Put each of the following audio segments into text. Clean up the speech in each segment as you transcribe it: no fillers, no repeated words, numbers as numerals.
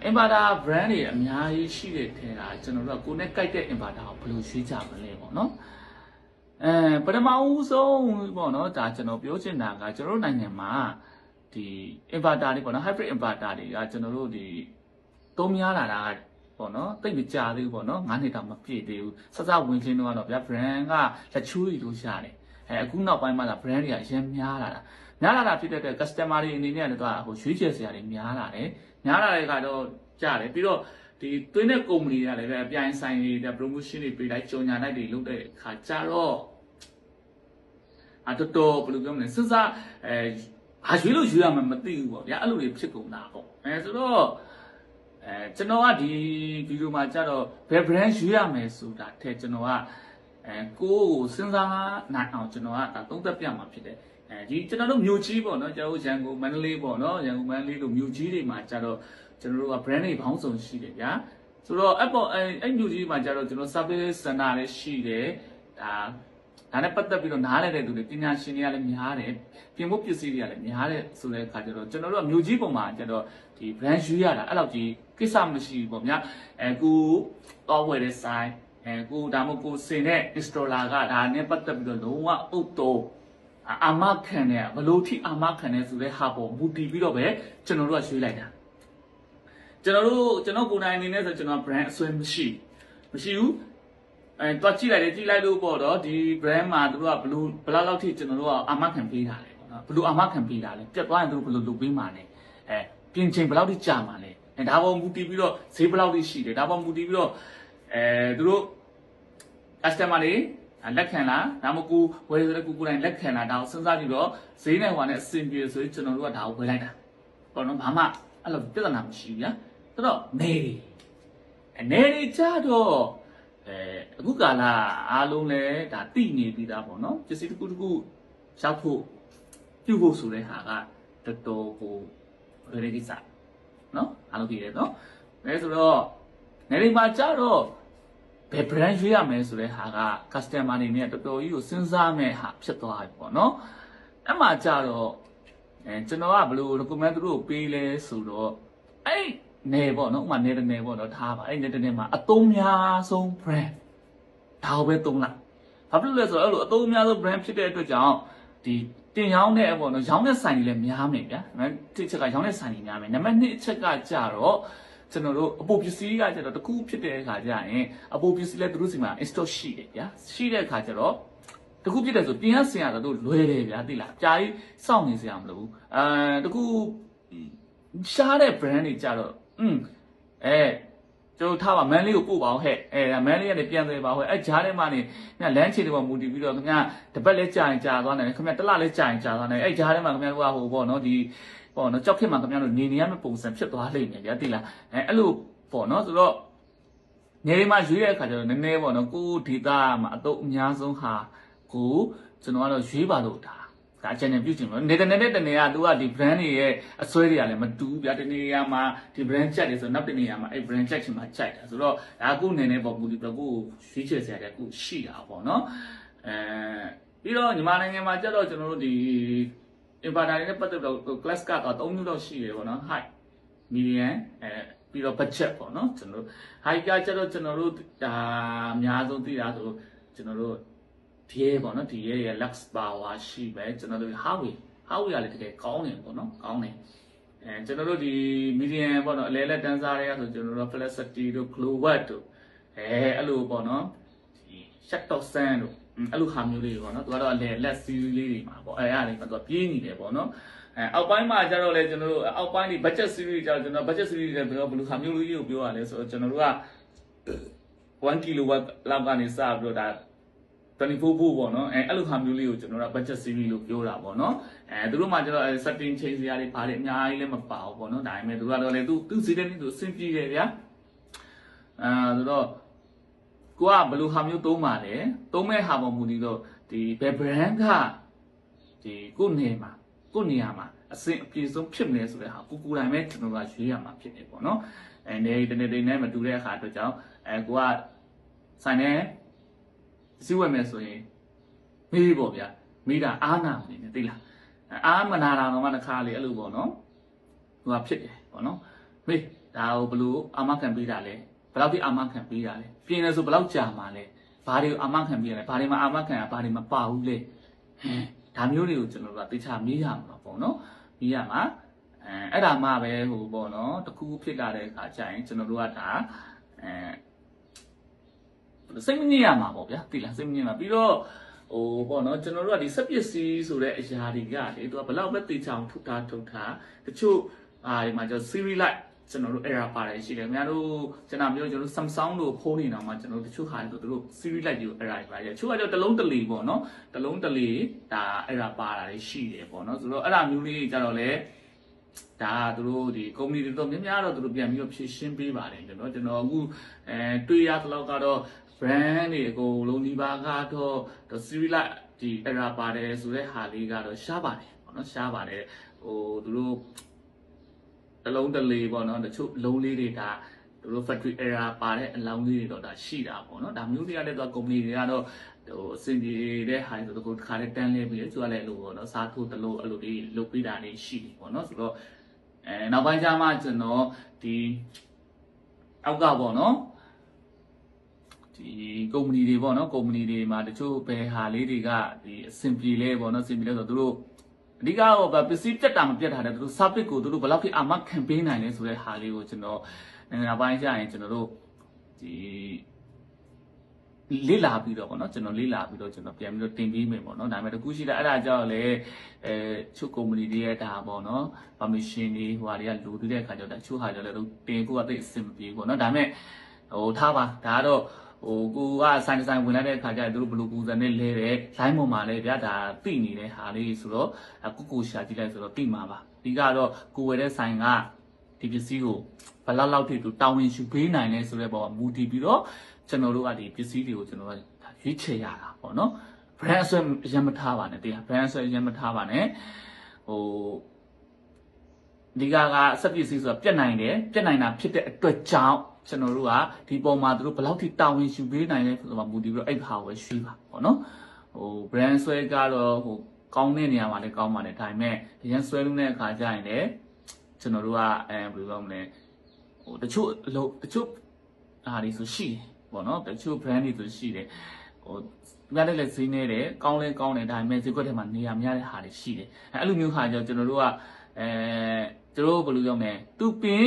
inverter brand တွေအများကြီးရှိတဲ့ထဲကကျွန်တော်တို့ကကိုယ်နဲ့ကြိုက်တဲ့ inverter ကိုဘယ်လိုရွေးကြမလဲပေါ့နော်ပထမဦးဆုံးပေါ့နော်ဒါကျွန်တော်ပြောချင်တာကကျွန်တော်တို့နိုင်ငံမှာဒီ inverter တွေပေါ့နော် hybrid inverter တွေကကျွန်တော်တို့ဒီသုံးများလာတာပေါ့နော်တိတ်မကြသေးဘူးပေါ့နော်9နှစ်တောင်မပြည့်သေးဘူးစစဝင်ချင်းတော့ဗျာ brand ကလက်ချိုးရီလို့ရှာတယ်အခုနောက်ပိုင်းမှာဒါ brand တွေကအရင်များလာတာဖြစ်တဲ့အတွက် customer တွေအနေနဲ့လည်းတော့ဟိုရွေးချယ်စရာတွေများလာတယ်များလာတဲ့ကတော့ကြားတယ်ပြီးတော့ဒီတွင်းတဲ့ company တွေကလည်းပဲအပြိုင်ဆိုင်တွေ promotion တွေပေးလိုက်ကြော်ညာလိုက်တွေလုပ်တဲ့အခါကျတော့တော်တော်ဘယ်လိုပြောမလဲစဉ်းစားရွေးလို့ရွေးရမှမသိဘူးပေါ့ဗျာအဲ့လိုတွေဖြစ်ကုန်တာပေါ့ဆိုတော့ကျွန်တော်ကဒီဗီဒီယိုမှာကျတော့ဘယ် brand ရွေးရမယ်ဆိုတာထက်ကျွန်တော်ကကိုစဉ်းစားနိုင်အောင်ကျွန်တော်ကသုံးသပ်ပြမှာဖြစ်တယ်ဒီကျွန်တော်တို့မြို့ကြီးပေါ့နော်ကျွန်တော်ရန်ကုန်မန္တလေးပေါ့နော်ရန်ကုန်မန္တလေးတို့မြို့ကြီးတွေမှာကျတော့ကျွန်တော်တို့က brand တွေဘောင်းစုံရှိတယ်ဗျာဆိုတော့အဲ့မြို့ကြီးမှာကျတော့ကျွန်တော် service center လည်းရှိတယ်ဒါနဲ့ပတ်သက်ပြီးတော့နားလည်တဲ့သူတွေပညာရှင်တွေကလည်းများတယ်ပြင်ဖို့ပစ္စည်းတွေကလည်းများတယ်ဆိုတဲ့အခါကျတော့ကျွန်တော်တို့ကမြို့ကြီးပုံမှာကျတော့ဒီ brand ရွေးရတာအဲ့လောက်ကြီးကိစ္စမရှိဘူးပေါ့ဗျာကိုတော့ဝယ်တဲ့ဆိုင်ကိုဒါမှမဟုတ်ကိုစင်တဲ့ installer ကဒါနဲ့ပတ်သက်ပြီးတော့လုံးဝအုတ်တော်အာမခံတယ်ဘလို့ထိအာမခံတယ်ဆိုတဲ့ဟာပေါ်မူတည်ပြီးတော့ပဲကျွန်တော်တို့ကရွေးလိုက်တာကျွန်တော်ကိုယ်တိုင်အနေနဲ့ဆိုကျွန်တော် brand အစွဲမရှိဘူးတွားကြည့်လိုက်လို့ပေါ့တော့ဒီ brand မှာတို့ကဘယ်လောက်ထိကျွန်တော်တို့ကအာမခံပေးတာလဲပေါ့နော်ဘလို့အာမခံပေးတာလဲပြတ်သွားရင်တို့ဘလို့လုပ်ပေးမှာလဲပြင်ချိန်ဘယ်လောက်ထိကြာမှာလဲဒါပေါ်မူတည်ပြီးတော့ဈေးဘယ်လောက်ထိရှိတယ်ဒါပေါ်မူတည်ပြီးတော့တို့ customer တွေလက်ခံလားဒါမှမဟုတ်ဝယ်ဆိုတဲ့ကိုယ်တိုင်လက်ခံလားဒါကိုစဉ်းစားကြည့်တော့ဈေးနဲ့ဟိုနဲ့အဆင်ပြေဆိုရင်ကျွန်တော်တို့ကဒါကိုဝယ်လိုက်တာပေါ့နော်ဘာမှအဲ့လိုပြဿနာမရှိဘူးဗျာဆိုတော့နေတွေကြတော့အခုကာလအားလုံးလဲဒါတိနေပြီးသားပေါ့နော်ပစ္စည်းတစ်ခုရောက်ဖို့ပြုဖို့ဆိုတဲ့ဟာကတော်တော်ကိုလွယ်တဲ့ကိစ္စနော်အားလုံးသိတယ်နော်ဆိုတော့နေတွေမှာကြတော့ဘယ် brand ရွေးရမယ်ဆိုတဲ့ဟာက customer တွေနဲ့တော်တော်ကြီးကိုစဉ်းစားမဲ့ဟာဖြစ်သွားပြီပေါ့နော်အဲ့မှာကြတော့ကျွန်တော်ကဘယ်လို recommend သူတို့ပေးလဲဆိုတော့အဲ့နေပေါ့နော်ဥမာနေပေါ့နော်ထားပါအဲ့နေမှာအသုံးများဆုံး brand ဒါကိုပဲသုံးလိုက်ဘာဖြစ်လို့လဲဆိုတော့အဲ့လိုအသုံးများဆုံး brand ဖြစ်တဲ့အတွက်ကြောင့်ဒီတင်ရောင်းတဲ့ပေါ့နော်ရောင်းတဲ့ဆိုင်တွေလည်းများမယ်ဗျာတစ်ချက်ကရောင်းတဲ့ဆိုင်တွေများမယ်နံပါတ်2အချက်ကကြတော့ကျွန်တော်တို့အပိုပစ္စည်းကကျတော့တခုဖြစ်တဲ့အခါကျရင်အပိုပစ္စည်းလည်းသူတို့စီမှာ install ရှိတယ်ဗျာရှိတဲ့အခါကျတော့တခုဖြစ်တယ်ဆိုပြင်ရဆင်ရတော့တို့လွယ်တယ်ဗျာသိလားအကြာကြီးစောင့်နေစရာမလိုဘူးတခုရှားတဲ့ brand တွေကြတော့ကျွန်တော်ထားပါမန်းလေးကိုပို့ပါအောင်ဟဲ့မန်းလေးကနေပြန်သေးပါဟဲ့ဂျားထဲမှာနေလမ်းခြေတွေပေါ်မူတည်ပြီးတော့ခင်ဗျာတပတ်လဲကြာရင်ကြာသွားတယ်ခင်ဗျာတစ်လလဲကြာရင်ကြာသွားတယ်ဂျားထဲမှာခင်ဗျာတို့ကဟိုပေါ့နော်ဒီပေါ့နော်ကြောက်ခက်မှာခင်ဗျားတို့နေရမယ့်ပုံစံဖြစ်သွားလိမ့်မယ်ဗျာသိလားအဲ့လိုပေါ့နော်ဆိုတော့နေတွေမှာရွေးတဲ့အခါကျတော့နည်းနည်းပေါ့နော်ကိုဒေတာမှာအတော့အများဆုံးဟာကိုကျွန်တော်ကတော့ရွေးပါလို့ဒါအကျဉ်းနဲ့ပြုချင်လို့နေတနေကသူကဒီ brand တွေရဲ့အစွဲတွေကလည်းမတူဘူးဗျာတနေရာမှာဒီ brand ချက်တွေဆိုနောက်တနေရာမှာအဲ့ brand ချက်ချင်မှကြိုက်တာဆိုတော့ဒါကိုနေနေပေါ့ဘူးဒီတော့ကိုရွေးချယ်စရာတဲ့ကိုရှိတာပေါ့နော်ပြီးတော့ညီမနိုင်ငံမှာကျတော့ကျွန်တော်တို့ဒီ inverter တွေနဲ့ပတ်သက်တော့ class ကတော့3မျိုးတော့ရှိတယ်ပေါ့နော် high medium ပြီးတော့ budget ပေါ့နော်ကျွန်တော်တို့ high ကကျတော့ကျွန်တော်တို့ဒါအများဆုံးသိတာဆိုကျွန်တော်တို့ဒီရဲပေါ့နော်ဒီရဲရဲ့ lux power ရှိပဲကျွန်တော်တို့ Huawei ကလည်းတကယ်ကောင်းတယ်ပေါ့နော်ကောင်းတယ်ကျွန်တော်တို့ဒီ medium ပေါ့နော်အလဲလက်တန်းစားတွေကဆိုကျွန်တော်တို့ Flexity တို့ Glowwatt တို့အဲ့လိုပေါ့နော်ဒီ Shutdown တို့အဲ့လိုဟာမျိုးလေးပေါ့နော်သူကတော့အလဲလက် series လေးတွေမှာပေါ့အဲ့ဒါလေးမှာသူကပြေးနေတယ်ပေါ့နော်အောက်ပိုင်းမှာကျတော့လေကျွန်တော်တို့အောက်ပိုင်းဒီ budget series ကျတော့ကျွန်တော် budget series တွေဘယ်လိုဟာမျိုးလေးကိုပြောရလဲဆိုတော့ကျွန်တော်တို့က1 kilowatt လောက်ကနေစပြီးတော့ဒါ24 volt ပေါ့နော်အဲ့လိုဟာမျိုးလေးကိုကျွန်တော်တို့ budget series လို့ပြောတာပေါ့နော်သူတို့မှကျတော့ setting change စရာတွေပါတယ်အများကြီးလည်းမပါဘူးပေါ့နော်ဒါပေမဲ့သူကတော့လေသူစီးတဲ့နည်းသူအဆင်ပြေတယ်ဗျာဆိုတော့ကိုကဘယ်လိုဟာမျိုးသုံးပါလဲသုံးမဲ့ဟာပေါ်မူတည်တော့ဒီဘယ် brand ကဒီကိုနေရာမှာအဆင်အပြေဆုံးဖြစ်မလဲဆိုတဲ့ဟာကိုယ်တိုင်ပဲကျွန်တော်ကရွေးရမှာဖြစ်နေပေါ့နော်နေတနေ့နဲ့မတူတဲ့အခါအတွက်ကြောင့်ကိုကဆိုင်နေစီးဝယ်မယ်ဆိုရင်မေးပေါ့ဗျာမိတာအားနာနေတယ်သိလားအားမနာတာတော့မှတစ်ခါလေအဲ့လိုပေါ့နော်ဟိုကဖြစ်တယ်ပေါ့နော် မေးဒါကိုဘလို့အာမခံပေးတာလဲဘယ်လောက်ထိအာမခံပေးတာလဲပြင်လဲဆိုဘယ်လောက်ကြာမှာလဲဘာတွေကိုအာမခံပေးရလဲဘာတွေမှာအာမခံရဘာတွေမှာပါဘူးလဲဒါမျိုးတွေကိုကျွန်တော်တို့ကတေချာမေးရမှာပေါ့နော်မေးရမှာအဲ့ဒါမှပဲဟိုပေါ့နော်တခုဖြစ်လာတဲ့အခါကျရင်ကျွန်တော်တို့ကဒါစိတ်မငြိမ်ရမှာပေါ့ဗျာသိလားစိတ်မငြိမ်မှာပြီးတော့ဟိုပေါ့နော်ကျွန်တော်တို့ကဒီစက်ပစ္စည်းဆိုတဲ့အရာတွေကလေသူကဘယ်လောက်ပဲတေချာအောင်ထုတ်ထားတချို့ဒီမှာကျွန်တော် series light ကျွန်တော်တို့ error ပါတယ်ရှိတယ်ခင်ဗျားတို့ကျွန်တော်ပြောကျွန်တော် Samsung တို့ဖုန်းတွေတောင်မှကျွန်တော်တို့တချို့ဟာတွေတို့ series light တွေကို error ပါတယ်တချို့ကတော့တလုံးတလီပေါ့နော်တလုံးတလီဒါ error ပါတာတွေရှိတယ်ပေါ့နော်ဆိုတော့အဲ့ဒါမျိုးလေးကြတော့လေဒါသူတို့ဒီ company တွေတော့များတော့သူတို့ပြန်ပြီးတော့ဖြည့်ရှင်းပေးပါတယ်ကျွန်တော်အခုတွေ့ရသလောက်ကတော့ brand တွေအကုန်လုံးဒီပါကတော့ series light ဒီ error ပါတယ်ဆိုတဲ့ဟာလေးကတော့ရှားပါတယ်ပေါ့နော်ရှားပါတယ်ဟိုသူတို့တလုံးတလေပေါ့နော်တချို့လုံးလေးတွေဒါသူတို့ factory error ပါတဲ့အလောင်းလေးတွေတော့ဒါရှိတာပေါ့နော်ဒါမျိုးတွေကလည်းသူက company တွေကတော့ဟိုအစင်ပြေတဲ့ဟာတွေဆိုတော့တစ်ခါလေးတန်းလဲပြီးသူကလည်းအဲ့လိုပေါ့နော်စားထိုးတလို့အဲ့လိုလေးလုပ်ပေးတာလေးရှိတယ်ပေါ့နော်ဆိုတော့နောက်ပိုင်းကျမှကျွန်တော်ဒီအောက်ကပေါ့နော်ဒီကုမ္ပဏီတွေပေါ့နော်ကုမ္ပဏီတွေမှာတချို့ဘယ်ဟာလေးတွေကဒီအဆင်ပြေလဲပေါ့နော်အဆင်ပြေလဲဆိုတော့သူတို့အဓိကတော့ပစ္စည်းပြတ်တာမပြတ်တာတဲ့သူတို့ service ကိုသူတို့ဘယ်လောက်ထိအာမခံပေးနိုင်လဲဆိုတဲ့ဟာလေးကိုကျွန်တော်နိုင်ငံပိုင်းကျရင်ကျွန်တော်တို့ဒီလေ့လာပြီးတော့ပေါ့နော်ကျွန်တော်လေ့လာပြီးတော့ကျွန်တော်ပြန်ပြီးတော့တင်ပေးမယ်ပေါ့နော်ဒါပေမဲ့တခုရှိတာအဲ့ဒါကြောင့်လည်းချုပ်ကုမ္ပဏီတွေရဲ့ဒါပေါ့နော် permission တွေဟိုဟာတွေကလိုသေးတဲ့အခါကျတော့တချို့ဟာကျတော့လည်းတင်ဖို့အသိအဆင်မပြေဘူးပေါ့နော်ဒါပေမဲ့ဟိုထားပါဒါကတော့ဟိုကိုကဆိုင်ဝင်လာတဲ့အခါကျရင်တို့ဘယ်လိုပုံစံနဲ့လဲတယ်လိုင်းပေါ်မှာလဲဗျာဒါသိနေတဲ့ဟာလေးဆိုတော့ကိုရှာကြည့်လိုက်ဆိုတော့သိမှာပါဒီကတော့ကိုဝယ်တဲ့ဆိုင်ကဒီပစ္စည်းကိုဘယ်လောက်ထိသူတောင်းဝင်ယူပေးနိုင်လဲဆိုတဲ့ပေါ်မှာမူတည်ပြီးတော့ကျွန်တော်တို့ကဒီပစ္စည်းတွေကိုကျွန်တော်ကရွေးချယ်ရတာပေါ့နော် brand အဆွဲရမ်းမထားပါနဲ့တရား brand အဆွဲရမ်းမထားပါနဲ့ဟိုဒီကစက်ပစ္စည်းဆိုတာပြက်နိုင်တယ်ပြက်နိုင်တာဖြစ်တဲ့အတွက်ကြောင့်ကျွန်တော်တို့ကဒီပုံမှာတို့ဘယ်လောက်ထိတာဝန်ယူပေးနိုင်လဲဆိုတော့မူတည်ပြီးတော့အဲ့ဟာကိုရွှေ့ပါပေါ့နော်ဟို brand ဆွဲကတော့ဟိုကောင်းတဲ့နေရာမှာလည်းကောင်းပါတယ်ဒါပေမဲ့အရင်ဆွဲလုံးတဲ့အခါကျရင်လည်းကျွန်တော်တို့ကဘယ်လိုပြောမလဲဟိုတချို့ဟာတွေဆိုရှိတယ်ပေါ့နော်တချို့ brand တွေဆိုရှိတယ်ဟိုပြတဲ့လက်ဈေးနေတယ်ကောင်းတယ်ဒါပေမဲ့ဈေးကွက်ထဲမှာနေရာမရတဲ့ဟာတွေရှိတယ်အဲ့လိုမျိုးခါကျကျွန်တော်တို့ကသူတို့ဘယ်လိုပြောမလဲသူပင်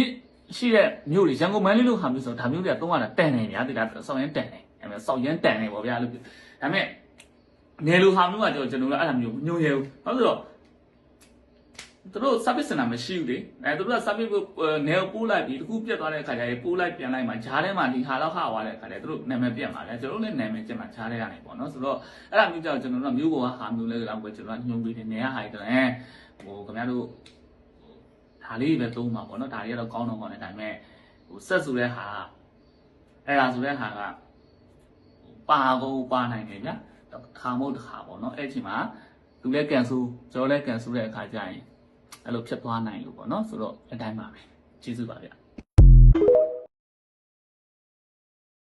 ရှိတဲ့မြို့တွေရန်ကုန်မန်းလေးလို့ဟာမျိုးဆိုတော့ဒါမျိုးတွေကသုံးရတာတန်နေဗျာဒီလားစောက်ရမ်းတန်နေအဲ့မဲ့စောက်ရမ်းတန်နေပေါ့ဗျာလို့ဒါပေမဲ့နယ်လိုဟာမျိုးကကျွန်တော်တို့အဲ့လိုမျိုးညွှန်ရဲဘူးဟုတ်ဆိုတော့သူတို့ service center မရှိဘူးလေသူတို့က service နယ်ကိုပို့လိုက်ပြီးတခုပြတ်သွားတဲ့အခါကျရင်ပို့လိုက်ပြန်လိုက်မှာဂျားထဲမှာဒီဟာလောက်ခါသွားတဲ့အခါကျသူတို့နာမည်ပြတ်မှာလေကျွန်တော်တို့လည်းနာမည်ကျက်မှာဂျားထဲကနေပေါ့နော်ဆိုတော့အဲ့ဒါမျိုးကြောင့်ကျွန်တော်တို့ကမျိုးပေါ်ကဟာမျိုးလဲတော့ကျွန်တော်ကညွှန်ပေးတယ်နယ်ကဟာတွေတော့ဟိုခင်ဗျားတို့ဒါလေးပဲသုံးပါပေါ့နော်ဒါတွေကတော့ကောင်းတော့ကောင်းတယ်ဒါပေမဲ့ဟိုဆက်ဆိုတဲ့ဟာအဲ့ဒါဆိုတဲ့ဟာကပါကုန်ပါနိုင်တယ်ဗျာခါမို့တစ်ခါပေါ့နော်အဲ့အချိန်မှာလူလဲကန်ဆူကျွန်တော်လဲကန်ဆူတဲ့အခါကျရင်အဲ့လိုဖြစ်သွားနိုင်လို့ပေါ့နော်ဆိုတော့အတိုင်းပါပဲကျေးဇူးပါဗျ